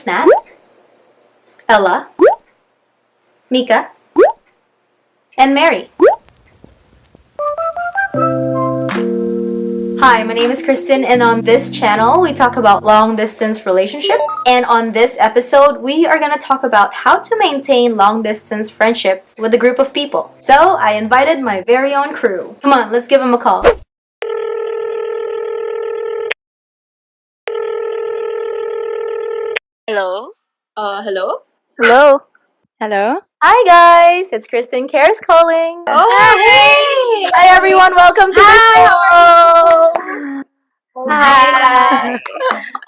It's Nat, Ella, Mika, and Mary. Hi, my name is Kristen, and on this channel, we talk about long-distance relationships. And on this episode, we are going to talk about how to maintain long-distance friendships with a group of people. So, I invited my very own crew. Come on, let's give them a call. Hello. Hello? Hello. Hello. Hi, guys! It's Kristen Cares calling. Oh, hey! Hi, everyone! Welcome to the show! Hi, guys.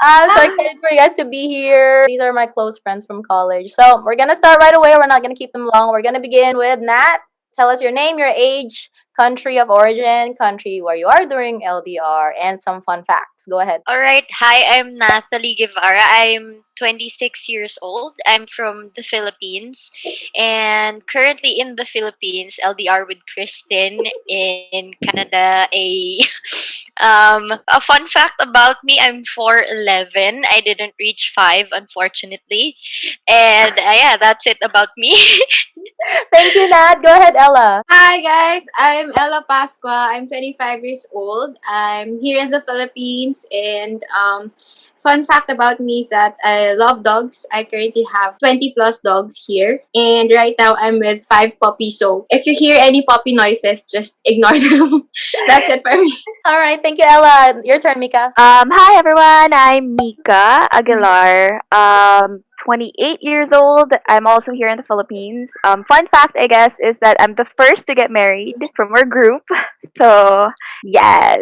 I'm so excited for you guys to be here. These are my close friends from college. So we're gonna start right away. We're not gonna keep them long. We're gonna begin with Nat. Tell us your name, your age, country of origin, country where you are during LDR, and some fun facts. Go ahead. All right. Hi, I'm Nathalie Guevara. I'm 26 years old. I'm from the Philippines and currently in the Philippines, LDR with Kristen in Canada. A fun fact about me, I'm 4'11". I didn't reach 5, unfortunately. And yeah, that's it about me. Thank you, Nat. Go ahead, Ella. Hi guys, I'm Ella Pascua. I'm 25 years old. I'm here in the Philippines, and fun fact about me is that I love dogs. I currently have 20 plus dogs here, and right now I'm with 5 puppies. So if you hear any puppy noises, just ignore them. That's it for me. All right, thank you, Ella. Your turn, Mika. Hi everyone. I'm Mika Aguilar. 28 years old. I'm also here in the Philippines. Fun fact, I guess, is that I'm the first to get married from our group. So, yes.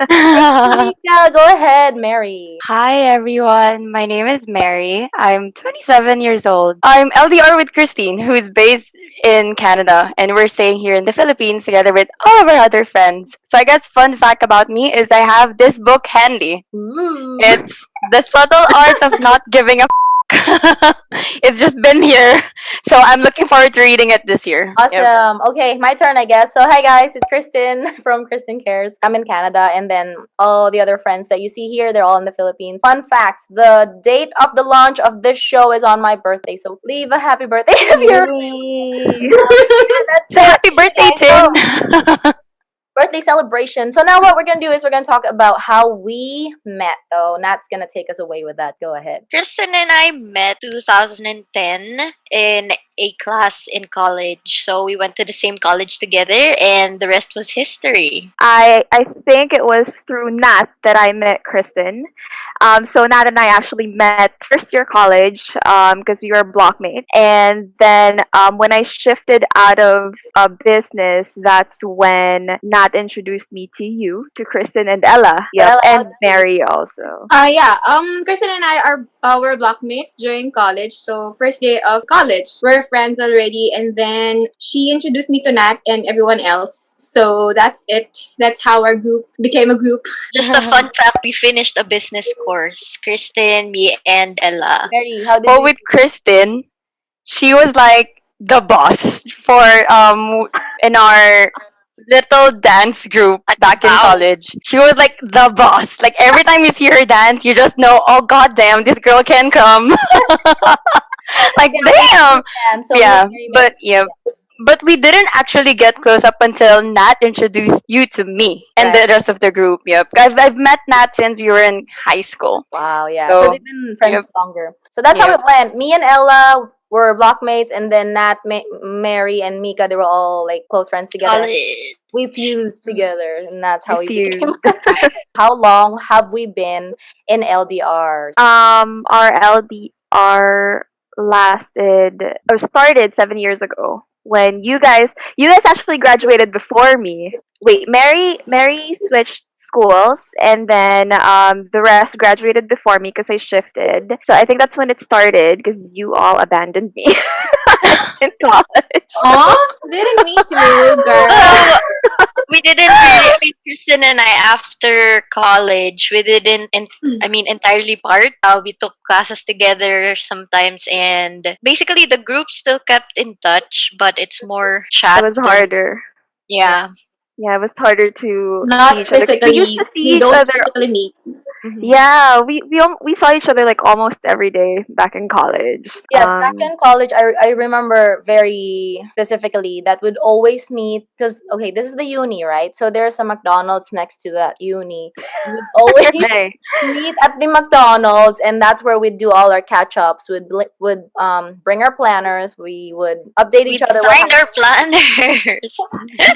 Mika, go ahead, Mary. Hi everyone, my name is Mary. I'm 27 years old. I'm LDR with Christine, who is based in Canada, and we're staying here in the Philippines together with all of our other friends. So I guess fun fact about me is I have this book handy. Ooh. It's The Subtle Art of Not Giving a It's just been here, so I'm looking forward to reading it this year. Yep. Awesome. Okay, my turn, I guess. So, hi guys, it's Kristen from Kristen Cares. I'm in Canada, and then all the other friends that you see here, they're all in the Philippines. Fun facts: the date of the launch of this show is on my birthday, so leave a happy birthday if you're. Yay. That's So it. happy birthday, Tim! Birthday celebration. So now what we're gonna do is we're gonna talk about how we met. Though Nat's gonna take us away with that. Go ahead. Kristen and I met 2010 in a class in college. So we went to the same college together and the rest was history. I think it was through Nat that I met Kristen. So Nat and I actually met first year college because we were blockmates. And then when I shifted out of business, that's when Nat introduced me to you, to Kristen and Ella. Yep, Ella, and Mary also. Yeah. Kristen and I are we're blockmates during college. So first day of college, we're friends already, and then she introduced me to Nat and everyone else. So that's it. That's how our group became a group. Just a fun fact, we finished a business course. Kristen, me, and Ella. Mary, how did Well, you? with Kristen, she was like the boss for in our little dance group back in Wow. college. She was like the boss. Like every time you see her dance, you just know, oh goddamn, this girl can come. Like damn. And so Yeah, Mary met- but yeah. But we didn't actually get close up until Nat introduced you to me and Right. the rest of the group. Yep. I've met Nat since we were in high school. Wow, yeah. So, So they've been friends yep. longer. So that's how Yep. it went. Me and Ella were blockmates, and then Nat, Mary, and Mika, they were all like close friends together. College. We fused together, and that's how we Fused. became. How long have we been in LDRs? Our LDR lasted or started 7 years ago when you guys actually graduated before me. Wait, Mary switched schools, and then the rest graduated before me because I shifted. So I think that's when it started because you all abandoned me in college. Oh, didn't need to, girl. Well, we didn't really, I mean, Kristen and I, after college, we didn't, entirely part. We took classes together sometimes, and basically the group still kept in touch, but it's more chat. It was than- harder. Yeah. Yeah, it was harder to see Not each other. 'Cause we used physically. to see We each don't other. physically meet. Yeah, we saw each other like almost every day back in college. Yes, back in college, I remember very specifically that we'd always meet because, okay, this is the uni, right? So there's a McDonald's next to that uni. We'd always Hey, meet at the McDonald's, and that's where we'd do all our catch ups. Would bring our planners. We would update We each other. What designed our planners.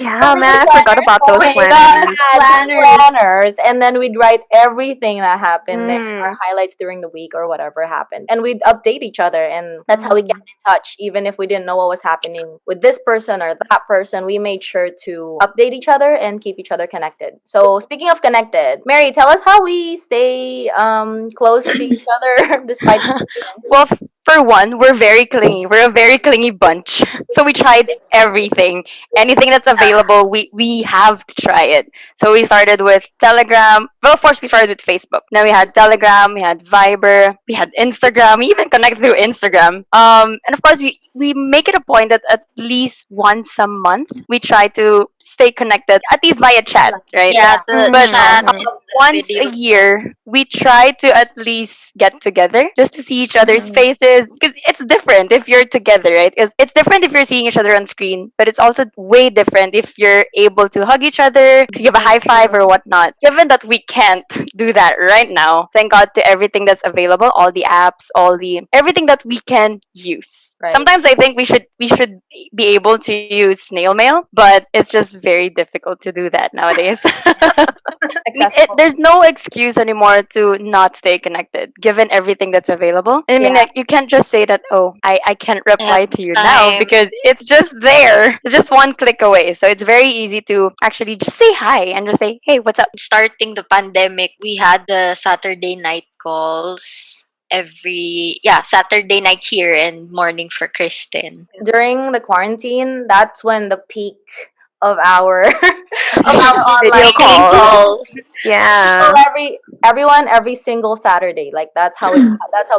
yeah, Remember man, the I forgot planners? about Oh those my god, planners. Had the planners. planners, and then we'd write everything that happened there, our Mm. highlights during the week or whatever happened, and we'd update each other, and that's how we get in touch. Even if we didn't know what was happening with this person or that person, we made sure to update each other and keep each other connected. So speaking of connected, Mary, tell us how we stay close to each other despite distance. Well, for one, we're very clingy. We're a very clingy bunch. So we tried everything. Anything that's available, we have to try it. So we started with Telegram. Well, first we started with Facebook. Then we had Telegram, we had Viber, we had Instagram. We even connected through Instagram. And of course, we make it a point that at least once a month, we try to stay connected, at least via chat, right? Yeah, Yeah. the But chat and the once a video. year, we try to at least get together just to see each other's faces because it's different if you're together, right? Because it's different if you're seeing each other on screen, but it's also way different if you're able to hug each other, to give a high five or whatnot. Given that we can't do that right now, thank God to everything that's available, all the apps, all the everything that we can use. Right. Sometimes I think we should be able to use snail mail, but it's just very difficult to do that nowadays. Accessible. There's no excuse anymore to not stay connected given everything that's available. I mean, Yeah. like, you can't just say that, oh, I can't reply Have to you now time. because it's just there. It's just one click away. So it's very easy to actually just say hi and just say, hey, what's up? Starting the pandemic, we had the Saturday night calls Saturday night here and morning for Kristen. During the quarantine, that's when the peak of our of our Video online Weekly calls. calls. Yeah. call everyone every single Saturday. Like that's how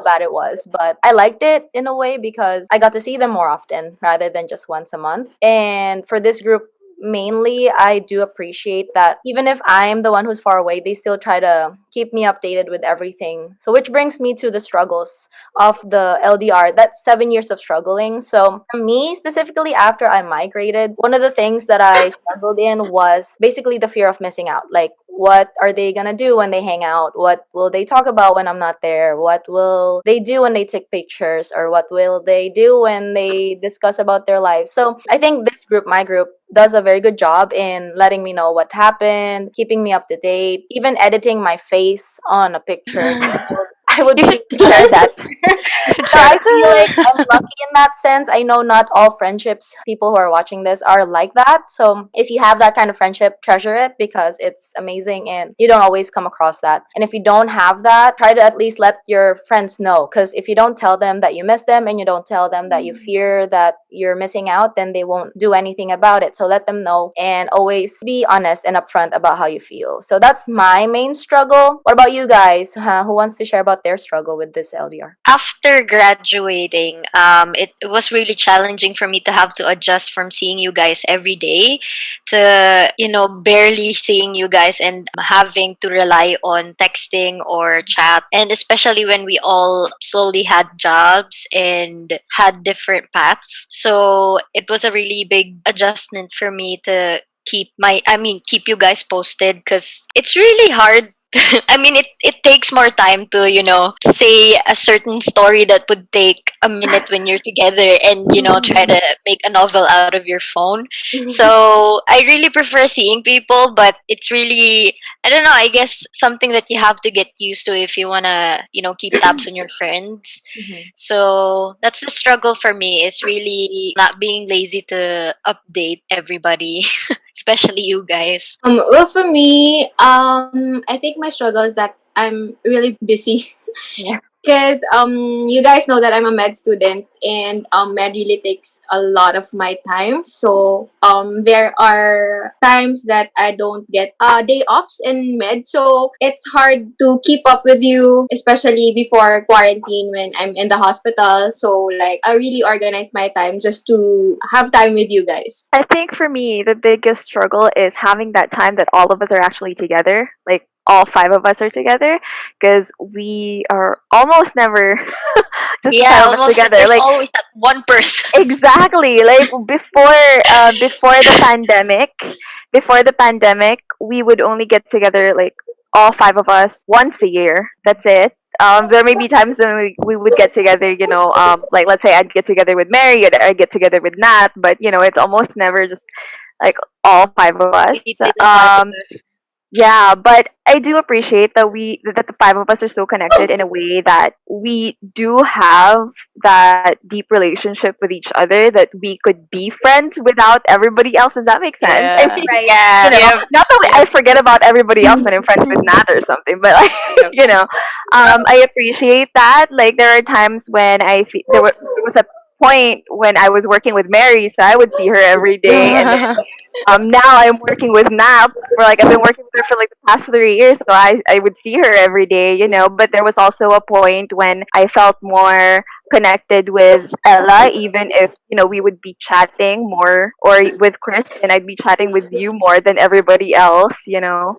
bad it was. But I liked it in a way because I got to see them more often rather than just once a month. And for this group mainly, I do appreciate that even if I'm the one who's far away, they still try to keep me updated with everything. So which brings me to the struggles of the LDR. That's 7 years of struggling. So for me specifically, after I migrated, one of the things that I struggled in was basically the fear of missing out. Like, what are they gonna do when they hang out? What will they talk about when I'm not there? What will they do when they take pictures? Or what will they do when they discuss about their lives? So I think this group, my group, does a very good job in letting me know what happened, keeping me up to date, even editing my face on a picture. I would You be should share that. You should so share I that. feel like I'm lucky in that sense. I know not all friendships, people who are watching this, are like that. So if you have that kind of friendship, treasure it because it's amazing and you don't always come across that. And if you don't have that, try to at least let your friends know. Because if you don't tell them that you miss them and you don't tell them that you fear that you're missing out, then they won't do anything about it. So let them know and always be honest and upfront about how you feel. So that's my main struggle. What about you guys? Who wants to share about their struggle with this LDR? After graduating, it was really challenging for me to have to adjust from seeing you guys every day to, barely seeing you guys and having to rely on texting or chat. And especially when we all slowly had jobs and had different paths. So it was a really big adjustment for me to keep you guys posted because it's really hard. I mean, it takes more time to, say a certain story that would take a minute when you're together and, try to make a novel out of your phone. So I really prefer seeing people, but it's really, I don't know, I guess something that you have to get used to if you want to, keep tabs on your friends. So that's the struggle for me, is really not being lazy to update everybody, especially you guys. Well, for me, I think my struggle is that I'm really busy. Yeah. Because you guys know that I'm a med student, and med really takes a lot of my time. So there are times that I don't get day offs in med, so it's hard to keep up with you, especially before quarantine when I'm in the hospital. So like I really organize my time just to have time with you guys. I think for me, the biggest struggle is having that time that all of us are actually together. Like, all five of us are together, because we are almost never just the Yeah, five of us almost. together. There's Like always that one person. exactly, like before the pandemic, we would only get together, like all five of us, once a year. That's it. There may be times when we would get together, like let's say I'd get together with Mary, I'd get together with Nat, but it's almost never just like all five of us. We did the five of Um, us. yeah, but I do appreciate that the five of us are so connected in a way that we do have that deep relationship with each other, that we could be friends without everybody else. Does that make sense? I Yeah. mean, Right. Yeah. Yep. not that Yep. I forget about everybody else when I'm friends with Nat or something, but like, Yep. I appreciate that. Like there are times when there was a point when I was working with Mary, so I would see her every day, and now I'm working with Nap for like I've been working with her for like the past 3 years, so I would see her every day. But there was also a point when I felt more connected with Ella, even if we would be chatting more, or with Kristen, I'd be chatting with you more than everybody else.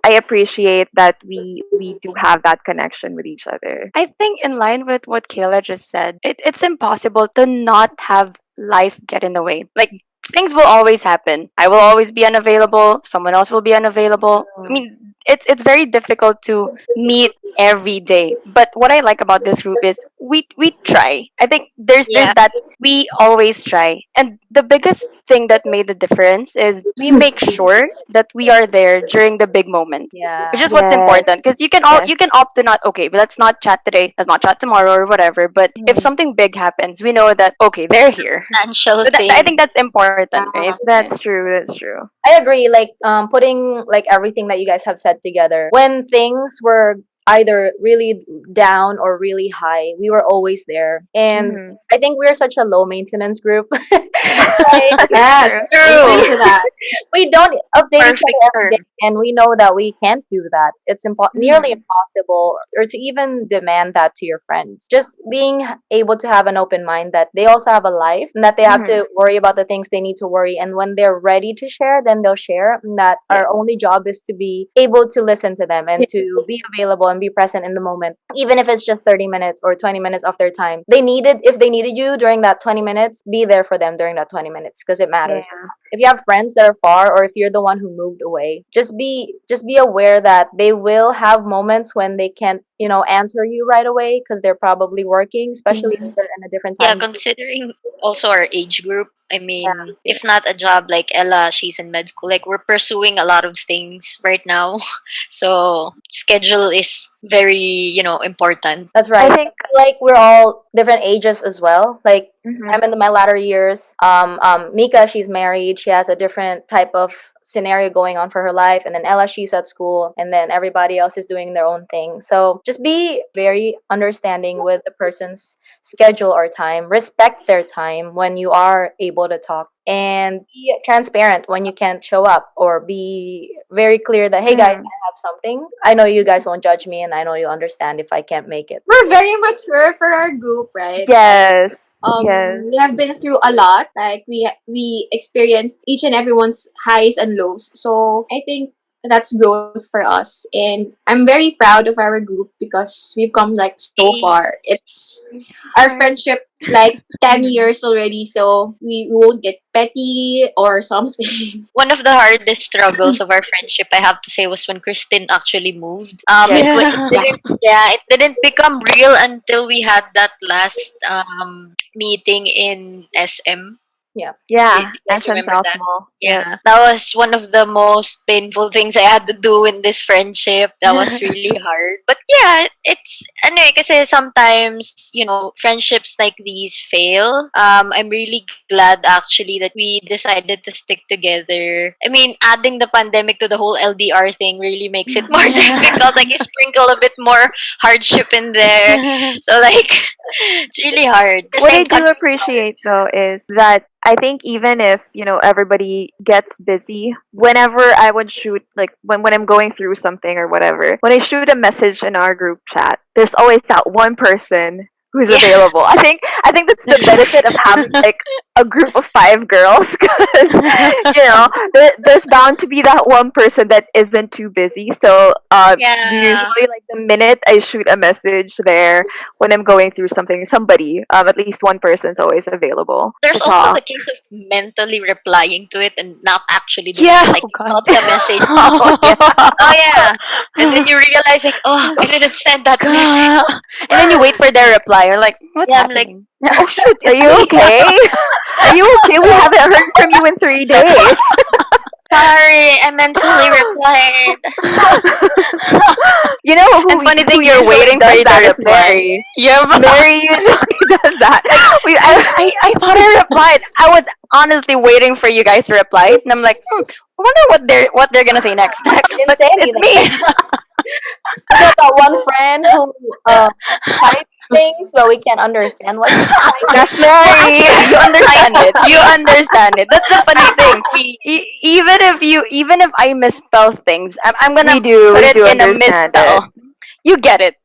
I appreciate that we do have that connection with each other. I think in line with what Kayla just said, it's impossible to not have life get in the way. Like things will always happen. I will always be unavailable. Someone else will be unavailable. I Mm. mean, it's very difficult to meet every day. But what I like about this group is we try. I think there's Yeah. that we always try. And the biggest thing that made the difference is we make sure that we are there during the big moments, which Yeah. is what's Yes, important, because yes. you can opt to not, okay, but let's not chat today, let's not chat tomorrow or whatever, but if Mm. something big happens, we know that okay, they're here. Financial So I thing. think that's important, right? Yeah. Yeah. That's true. That's true. I agree. Like putting like everything that you guys have said together. When things were either really down or really high, we were always there. And Hmm. I think we're such a low maintenance group. Like That's true. Yes. we Amen True. to that. we don't update each Perfect other every day, term. and we know that we can't do that. It's nearly Mhm. impossible, or to even demand that to your friends. Just being able to have an open mind that they also have a life, and that they have Mhm. to worry about the things they need to worry, and when they're ready to share, then they'll share, and that Yeah. our only job is to be able to listen to them and to be available and be present in the moment, even if it's just 30 minutes or 20 minutes of their time. If they needed you during that 20 minutes, be there for them during that 20 minutes, because it matters. Yeah. If you have friends that are far, or if you're the one who moved away, just be aware that they will have moments when they can't answer you right away, because they're probably working, especially if they're in a different Yeah, time zone. considering also our age group, I Yeah. mean, if not a job like Ella, she's in med school. Like we're pursuing a lot of things right now. So schedule is very, important. That's I right. I think. feel like we're all different ages as well. Like Mhm. I'm in my latter years. Mika, she's married. She has a different type of scenario going on for her life, and then Ella, she's at school, and then everybody else is doing their own thing. So just be very understanding with the person's schedule or time. Respect their time when you are able to talk, and be transparent when you can't show up, or be very clear that, hey guys, Mhm. I have something. I know you guys won't judge me, and I know you'll understand if I can't make it. We're very mature for our group, right? Yes. Yes. We have been through a lot. Like we experienced each and everyone's highs and lows. So I think that's growth for us, and I'm very proud of our group because we've come like so Eh, far. It's our friendship like 10 years already, so we won't get petty or something. One of the hardest struggles of our friendship, I have to say, was when Christine actually moved. Yes. It Yeah. Yeah. didn't, yeah, it didn't become real until we had that last meeting in SM. Yeah. Yeah. You guys SM remember South that? Mall. Yep. Yeah, that was one of the most painful things I had to do in this friendship. That was really hard. But yeah, it's ano eh, kasi sometimes, friendships like these fail. I'm really glad actually that we decided to stick together. I mean, adding the pandemic to the whole LDR thing really makes it more difficult. Like you sprinkle a bit more hardship in there. So like it's really hard. The What I same do country. appreciate though is that I think even if, everybody gets busy, whenever I would shoot, like when I'm going through something or whatever, when I shoot a message in our group chat, there's always that one person who's Yeah. available. I think that's the benefit of having like a group of 5 girls because there's bound to be that one person that isn't too busy. So Yeah. usually like the minute I shoot a message there when I'm going through something, somebody at least one person's always available to There's also the talk. case of mentally replying to it and not actually doing Yeah. it. Like Oh you God. thought the message. Oh yeah. Oh yeah. And then you realize like, oh, I didn't send that message. And then you wait for their reply. You're like, what's Yeah, I'm like, happening? Oh shoot, Are it's you me. okay? Are you okay? We haven't heard from you in 3 days. sorry, I mentally replied. You know And funny who thing, you're usually waiting for does you that to is reply. Mary. Yeah. Mary usually does that. I thought I replied. I was honestly waiting for you guys to reply, and I'm like, I wonder what they're gonna say next. Didn't But say it's anything. me. We got that one friend who types things, but we can't understand what she's typing. That's Mary. You understand it. You understand it. That's the funny thing. We Even if I misspell things, I'm gonna We do. put We it do in a understand it. misspell. You get it.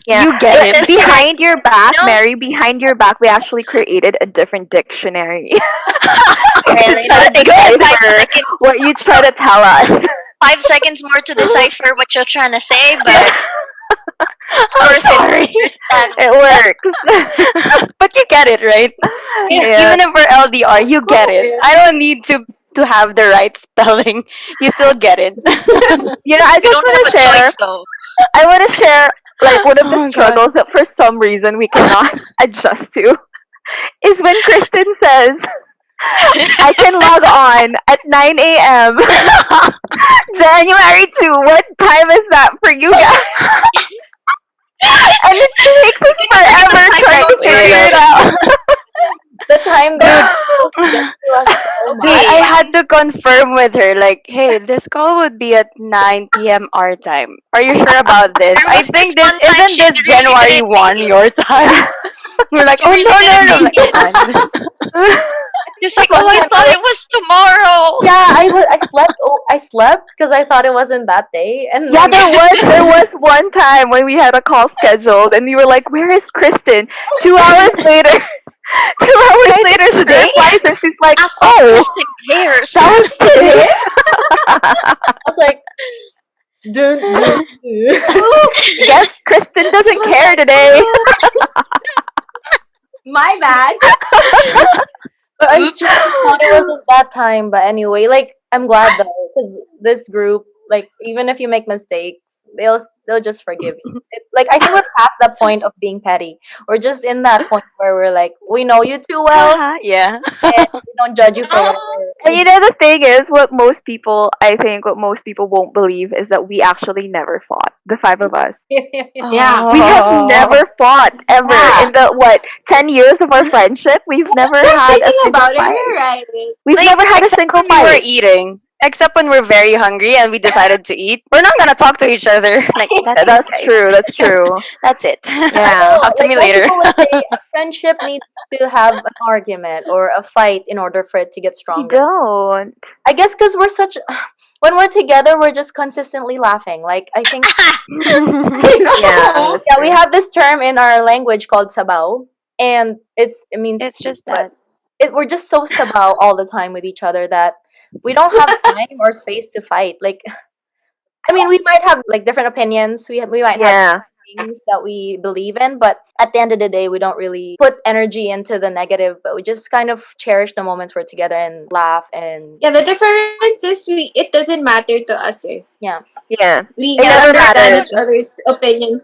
Yeah. You get it. this is like, Behind your back, no, Mary, behind your back, we actually created a different dictionary to really, try no, to it takes like decipher 5 seconds, what you try to tell us. 5 seconds more to decipher what you're trying to say, Yeah, but of I'm course I sorry. understand. it works. But you get it, right? Yeah. Even if we're LDR, Of you get it. course. I don't need to have the right spelling. You still get it. I We just don't want have to a share. choice though. I want to share like one of the Oh God. struggles that for some reason we cannot adjust to is when Kristen says, I can log on at 9 a.m. January 2. What time is that for you guys? And it takes us Can you look at the forever time trying to zones, figure right? it out. The time Dude, difference gets to us so much. I Okay. had to confirm with her, like, hey, this call would be at 9 p.m. our time. Are you sure about this? There I was this think this one time isn't she this really January didn't make 1 it. your time. We're like, She oh really no, no, didn't no. I'm make like, it. come on. She's like, One oh, I time thought it was tomorrow. yeah, I slept. Oh, I slept because I thought it wasn't that day, and Yeah, then there was one time when we had a call scheduled and we were like, where is Kristen? 2 hours later, 2 hours Right, later it's she today. replies and she's like, I thought oh, Kristen cares. that was today? I was like, dun, dun, dun. Yes, Kristen doesn't care today. My bad. But I Oops. just thought it wasn't that time. But anyway, like I'm glad though, because this group, like even if you make mistakes, they'll just forgive you. Like I think we're past that point of being petty. We're just in that point where we're like, we know you too well, Yeah. and we don't judge you for No. whatever. And the thing is, I think what most people won't believe is that we actually never fought, the 5 of us. Yeah. We have Oh. never fought, ever. Yeah. In the 10 years of our friendship, we've never Just had a thinking single about it, fight. you're right. We've Like, never had a except single when we were fight. eating. Except when we're very hungry and we decided to eat. We're not gonna talk to each other. Like, that's it, That's guys. true, that's true. That's it. Yeah. Talk to Like me most later. people would say, a friendship needs to have an argument or a fight in order for it to get We stronger. don't. I guess because we're such when we're together, we're just consistently laughing. Like I think Yeah, that's yeah, we true. have this term in our language called sabaw, and it means It's sweet, just but that. we're just so sabaw all the time with each other that we don't have time or space to fight. Like I mean, we might have like different opinions. We might have Yeah. things that we believe in, but at the end of the day, we don't really put energy into the negative, but we just kind of cherish the moments we're together and laugh and Yeah, the difference is it doesn't matter to us. Eh. yeah. Yeah. We It never understand mattered. each other's opinions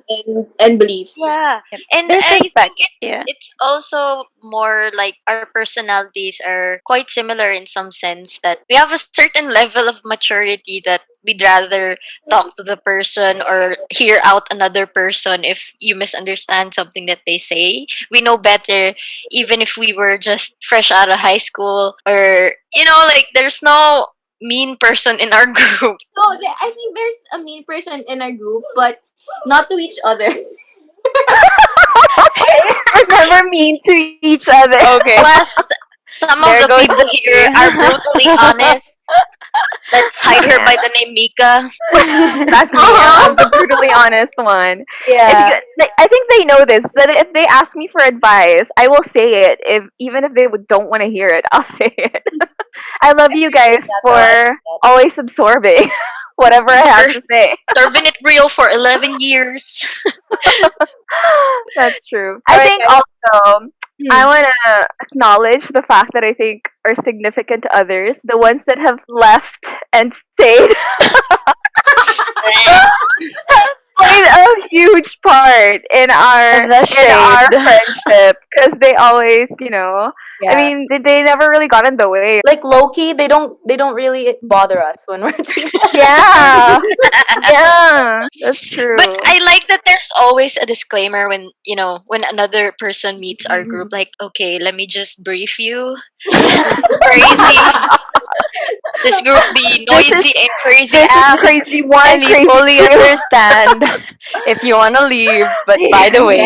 and beliefs. Yeah. Yep. And There's I respect. think Yeah. it's also more like our personalities are quite similar in some sense that we have a certain level of maturity that we'd rather talk to the person or hear out another person if you misunderstand something that they say. We know better even if we were just fresh out of high school or like there's no mean person in our group. So I think there's a mean person in our group, but not to each other. We're never mean to each other. Okay. Plus some of There the goes people here are brutally honest. Let's hide her by Yeah. the name Mika. That's me. I'm the brutally honest one. It's Yeah. good. I think they know this. That if they ask me for advice, I will say it. If even if they don't want to hear it, I'll say it. I love you guys Yeah, though. I for think that. always absorbing whatever I have Ser- to say. Serving it real for 11 years. That's true. All I right, think guys. also I Hmm. want to acknowledge the fact that I think are significant to others, the ones that have left and stayed, played a huge part The in our shade. friendship because they always, I Yeah. mean, they never really got in the way. Like Loki, they don't really bother us when we're together. Yeah, yeah, that's But true. I like that there's always a disclaimer when, when another person meets our group, like, okay, let me just brief you. This group be crazy. This group be This is noisy and crazy this is app. crazy one, And we crazy fully two. understand if you want to leave, but by the Yeah. way.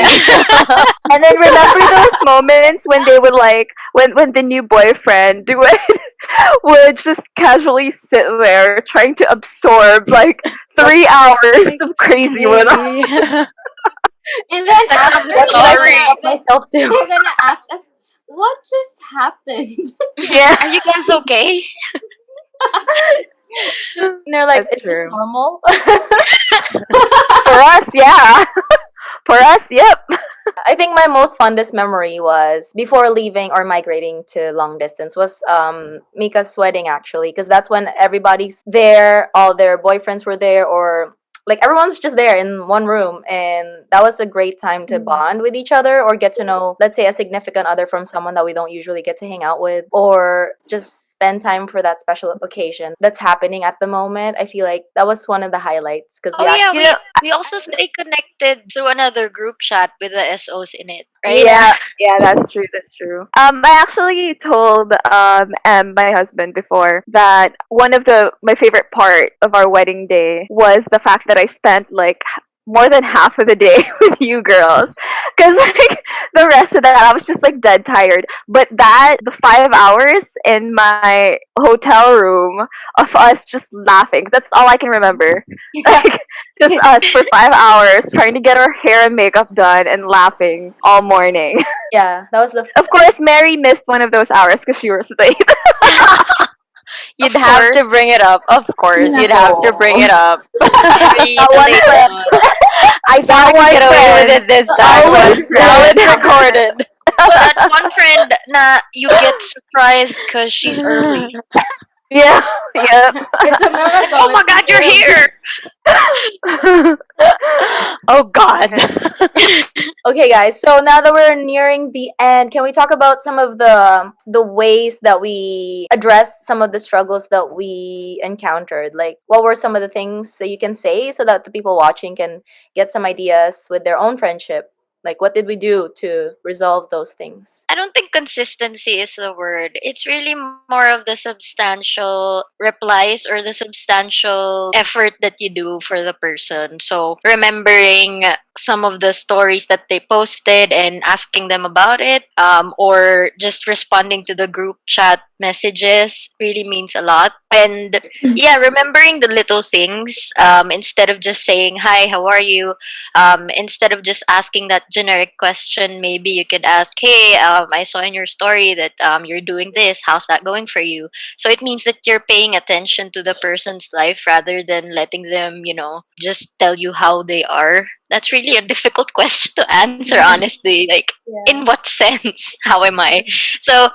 And then remember those moments when they would like when the new boyfriend would just casually sit there trying to absorb like 3 hours of crazy with us. Okay. And then That's some What did I story. help myself to? they're gonna ask us, what just happened? Yeah, Are you guys okay? And they're like, that's "Is this true. normal?" For us, yeah. For us, yep. I think my most fondest memory was before leaving or migrating to long distance was Mika's wedding actually, because that's when everybody's there, all their boyfriends were there, or like everyone's just there in one room, and that was a great time to bond with each other or get to know, let's say, a significant other from someone that we don't usually get to hang out with, or just spend time for that special occasion that's happening at the moment. I feel like that was one of the highlights because Oh we yeah, You we know, we also stay connected through another group chat with the SOs in it, right? yeah. yeah, that's true. That's true. I actually told my husband before that one of the my favorite part of our wedding day was the fact that I spent like more than half of the day with you girls, because like the rest of that I was just like dead tired. But that the 5 hours in my hotel room of us just laughing, that's all I can remember. Like just us for 5 hours trying to get our hair and makeup done and laughing all morning. Yeah, that was the Of course, Mary missed one of those hours because she was late. You'd Of have to course, bring it up. Of course, you'd have to bring it up. Mary, that the one late friend. one. I thought I could get away with it this time, Always but now friend. it's recorded. That one friend na you get surprised because she's early. Yeah, yep. It's a miracle. Oh my It's god, you're still here! Oh God. Okay, guys. So now that we're nearing the end, can we talk about some of the ways that we addressed some of the struggles that we encountered? Like, what were some of the things that you can say so that the people watching can get some ideas with their own friendship? Like, what did we do to resolve those things? I don't think consistency is the word. It's really more of the substantial replies or the substantial effort that you do for the person. So, remembering some of the stories that they posted and asking them about it, or just responding to the group chat messages really means a lot. And yeah, remembering the little things, instead of just saying, "Hi, how are you?" Instead of just asking that generic question, maybe you could ask, "Hey, I saw in your story that you're doing this. How's that going for you?" So it means that you're paying attention to the person's life rather than letting them, just tell you how they are. That's really a difficult question to answer, honestly. Like, in Yeah. what sense? How am I? So,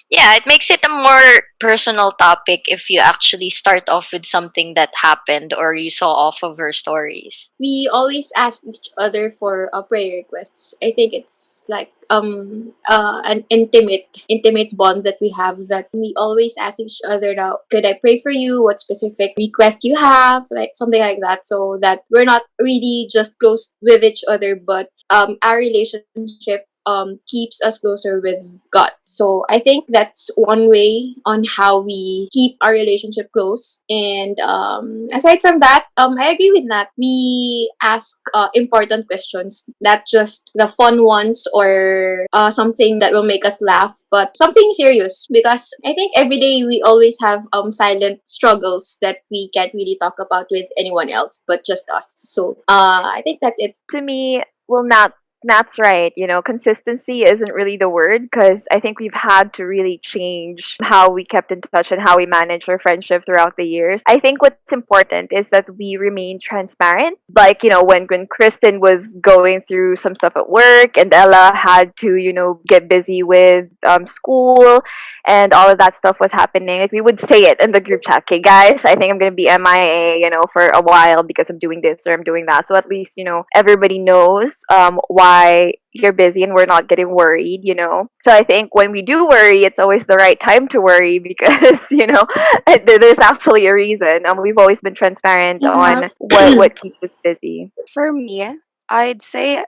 yeah, it makes it a more personal topic if you actually start off with something that happened or you saw off of her stories. we always ask each other for prayer requests. I think it's like an intimate bond that we have, that we always ask each other now, could I pray for you? What specific request you have? Like something like that, so that we're not really just close with each other, but our relationship keeps us closer with God. So I think that's one way on how we keep our relationship close. And aside from that, I agree with that. We ask important questions, not just the fun ones or something that will make us laugh, but something serious. Because I think every day we always have silent struggles that we can't really talk about with anyone else, but just us. So I think that's it. To me, well, not Matt's right. Consistency isn't really the word because I think we've had to really change how we kept in touch and how we manage our friendship throughout the years. I think what's important is that we remain transparent. Like, when Kristen was going through some stuff at work and Ella had to, get busy with school and all of that stuff was happening, like we would say it in the group chat. Okay, guys, I think I'm gonna be MIA, for a while because I'm doing this or I'm doing that. So at least everybody knows why you're busy and we're not getting worried. So I think when we do worry, it's always the right time to worry because there's actually a reason. We've always been transparent Yeah. on what keeps us busy. For me, I'd say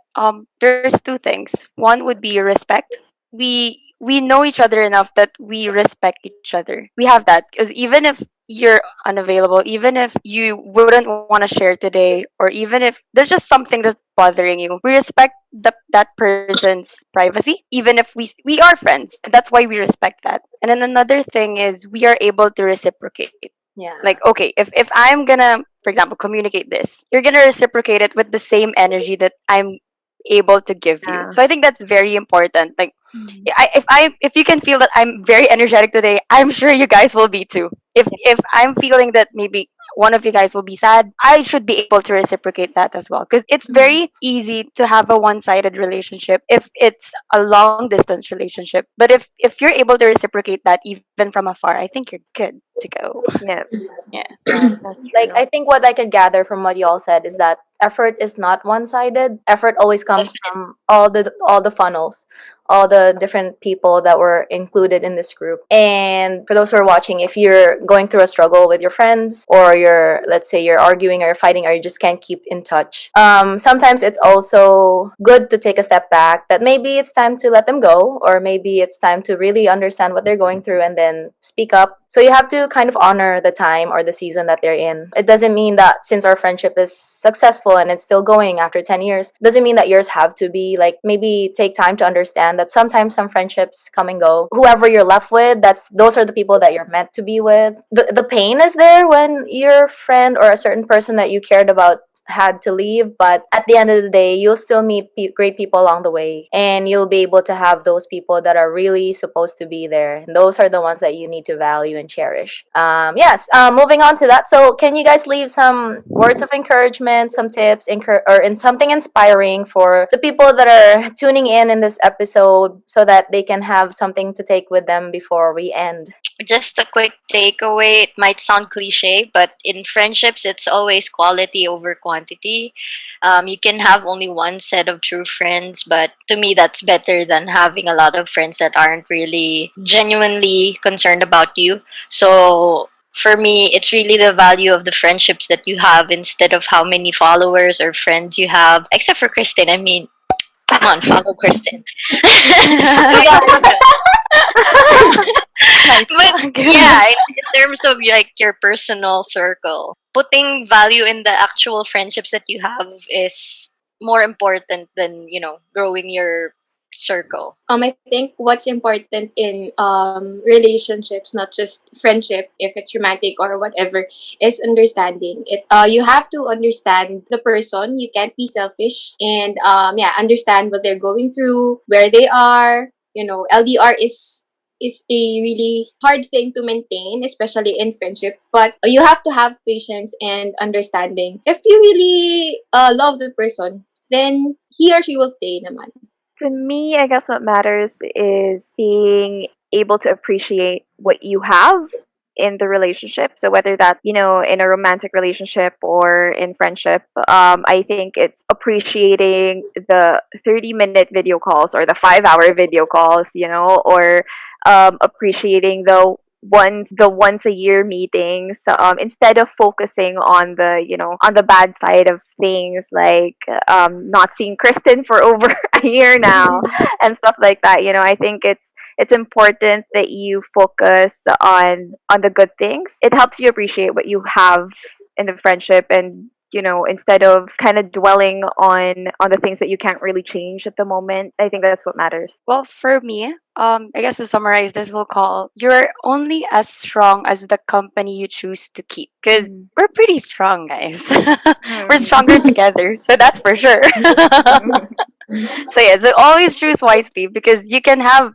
there's two things. One would be respect. We know each other enough that we respect each other. We have that because even if you're unavailable, even if you wouldn't want to share today, or even if there's just something that's bothering you, we respect that person's privacy. Even if we are friends, that's why we respect that. And then another thing is we are able to reciprocate. Yeah. Like, okay, if I'm gonna, for example, communicate this, you're gonna reciprocate it with the same energy that I'm able to give you. Yeah. So I think that's very important. Like, if you can feel that I'm very energetic today, I'm sure you guys will be too. If I'm feeling that maybe one of you guys will be sad, I should be able to reciprocate that as well. Because it's very easy to have a one-sided relationship if it's a long-distance relationship. But if you're able to reciprocate that even from afar, I think you're good to go. Yeah, Yeah. Yeah. that's Like, true. I think what I could gather from what you all said is that effort is not one-sided. Effort always comes from all the funnels, all the different people that were included in this group. And for those who are watching, if you're going through a struggle with your friends, or let's say you're arguing or you're fighting, or you just can't keep in touch, sometimes it's also good to take a step back, that maybe it's time to let them go, or maybe it's time to really understand what they're going through and then speak up. So you have to kind of honor the time or the season that they're in. It doesn't mean that since our friendship is successful and it's still going after 10 years, doesn't mean that yours have to be. Like, maybe take time to understand that sometimes some friendships come and go. Whoever you're left with, those are the people that you're meant to be with. The pain is there when your friend or a certain person that you cared about had to leave, but at the end of the day, you'll still meet great people along the way, and you'll be able to have those people that are really supposed to be there, and those are the ones that you need to value and cherish. Yes. Moving on to that, so can you guys leave some words of encouragement, some tips, or in something inspiring for the people that are tuning in this episode, so that they can have something to take with them before we end? Just a quick takeaway. It might sound cliche, but in friendships, it's always quality over quantity. You can have only one set of true friends, but to me, that's better than having a lot of friends that aren't really genuinely concerned about you. So, for me, it's really the value of the friendships that you have instead of how many followers or friends you have. Except for Kristen. I mean, come on, follow Kristen. We got it. Nice. But yeah, in terms of like your personal circle, putting value in the actual friendships that you have is more important than growing your circle. I think what's important in relationships, not just friendship, if it's romantic or whatever, is understanding. You have to understand the person. You can't be selfish, and understand what they're going through, where they are. LDR is a really hard thing to maintain, especially in friendship. But you have to have patience and understanding. If you really love the person, then he or she will stay naman. To me, I guess what matters is being able to appreciate what you have in the relationship. So whether that's, in a romantic relationship or in friendship, I think it's appreciating the 30-minute video calls or the 5-hour video calls, or appreciating the once a year meetings, instead of focusing on the on the bad side of things, like not seeing Kristen for over a year now and stuff like that. I think it's important that you focus on the good things. It helps you appreciate what you have in the friendship, and instead of kind of dwelling on the things that you can't really change at the moment. I think that's what matters. Well, for me, I guess to summarize this whole call, you're only as strong as the company you choose to keep. Because Mhm. we're pretty strong, guys. We're Mhm. stronger together, so that's for sure. So yeah, so always choose wisely because you can have,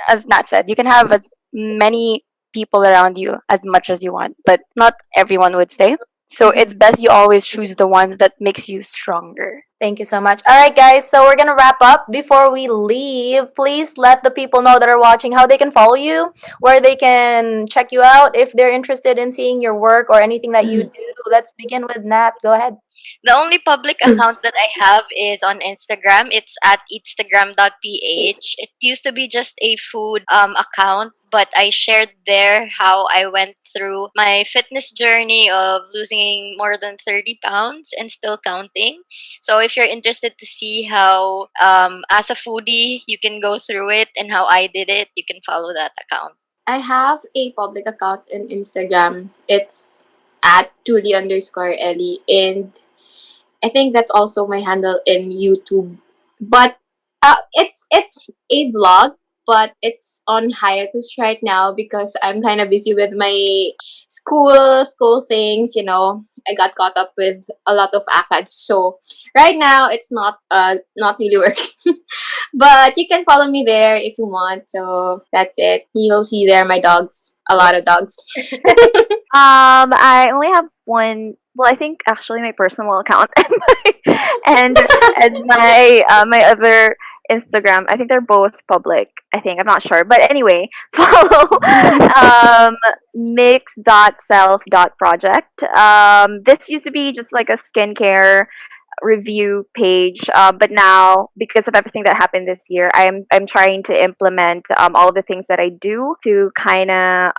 as Nat said, you can have as many people around you as much as you want, but not everyone would stay. So it's best you always choose the ones that makes you stronger. Thank you so much. All right, guys. So we're gonna wrap up. Before we leave, please let the people know that are watching how they can follow you, where they can check you out if they're interested in seeing your work or anything that you do. Let's begin with Nat. Go ahead. The only public account that I have is on Instagram. It's at instagram.ph. It used to be just a food account, but I shared there how I went through my fitness journey of losing more than 30 pounds and still counting. So if you're interested to see how, as a foodie, you can go through it and how I did it, you can follow that account. I have a public account in Instagram. It's at Julie underscore Ellie. And I think that's also my handle in YouTube. But it's a vlog, but it's on hiatus right now because I'm kind of busy with my school things. I got caught up with a lot of ACADS, so right now it's not really working. But you can follow me there if you want. So that's it. You'll see there my dogs, a lot of dogs. I only have one. Well, I think actually my personal account and my other Instagram. I think they're both public. I think I'm not sure, but anyway, follow mix.self.project. This used to be just like a skincare review page, but now because of everything that happened this year, I'm trying to implement all of the things that I do to kind of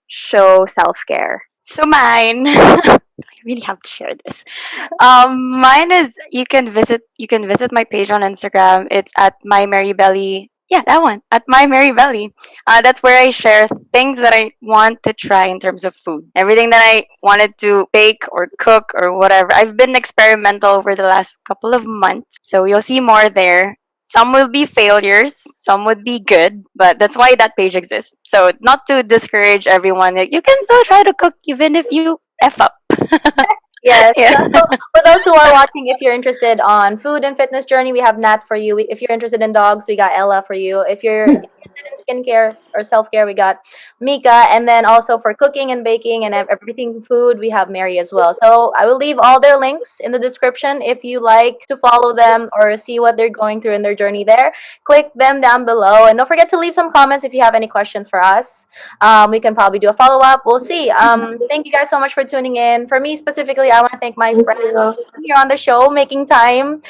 show self care. So mine, I really have to share this. Mine is you can visit my page on Instagram. It's at my Mary Belly. Yeah, that one at my Mary Belly. That's where I share things that I want to try in terms of food. Everything that I wanted to bake or cook or whatever. I've been experimental over the last couple of months, so you'll see more there. Some will be failures, some would be good, but that's why that page exists. So not to discourage everyone, like, you can still try to cook even if you f up. Yes. Yeah. So for those who are watching, if you're interested on food and fitness journey, we have Nat for you. If you're interested in dogs, we got Ella for you. If you're interested in skincare or self care, we got Mika. And then also for cooking and baking and everything food, we have Mary as well. So I will leave all their links in the description if you like to follow them or see what they're going through in their journey there. Click them down below. And don't forget to leave some comments if you have any questions for us. We can probably do a follow up. We'll see. Thank you guys so much for tuning in. For me specifically, I want to thank my friends here on the show making time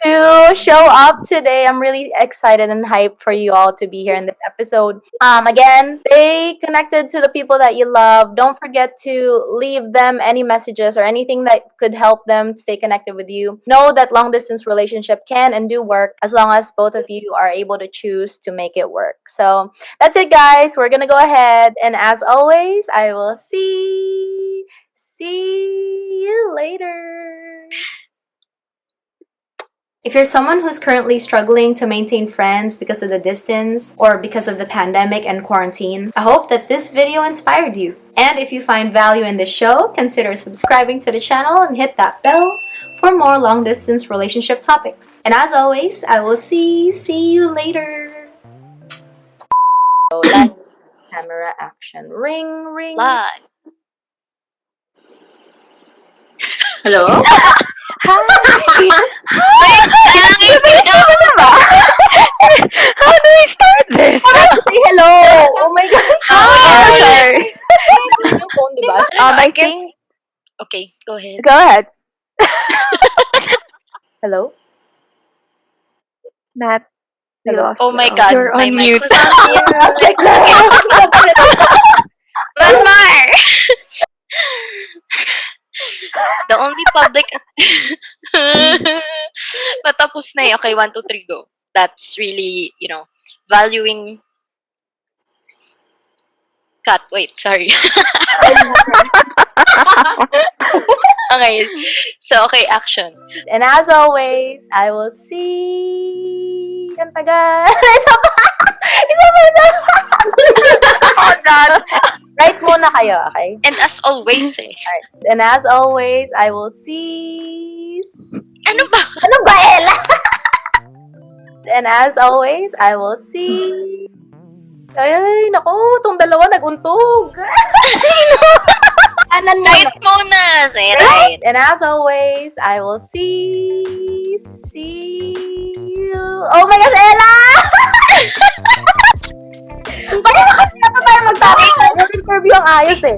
to show up today. I'm really excited and hyped for you all to be here in this episode. Again, stay connected to the people that you love. Don't forget to leave them any messages or anything that could help them stay connected with you. Know that long distance relationship can and do work as long as both of you are able to choose to make it work. So that's it, guys. We're gonna go ahead, and as always, I will see you later. If you're someone who's currently struggling to maintain friends because of the distance or because of the pandemic and quarantine, I hope that this video inspired you. And if you find value in this show, consider subscribing to the channel and hit that bell for more long distance relationship topics. And as always, I will see you later. So light camera action. Ring ring. Live. Hello? Hi. How do we start this? Say hello. Oh my gosh. Hi. Sorry. Yung phone, diba? I I guess. think. Okay, go ahead. Go ahead, Hello? Matt. We Hello? lost Oh my you. God, You're my on mic mute. was on mute. I was like, One more! The only public... Patapos na eh. Okay, 1, 2, 3, go. That's really, valuing... Cut, wait, sorry. Okay. So, okay, action. And as always, I will see... Ang tagal. Isa pa! Isa pa! Oh, God. Right muna kayo, okay? And as always eh. And as always, I will see... Ano ba? Ano ba, Ella? And as always, I will see... Ay, naku, itong dalawa naguntog. Anan mo. Right muna. Say right. And as always, I will see you. Oh my gosh, Ella! Bakit tayo magtatapos? Yung interview ang ayos eh.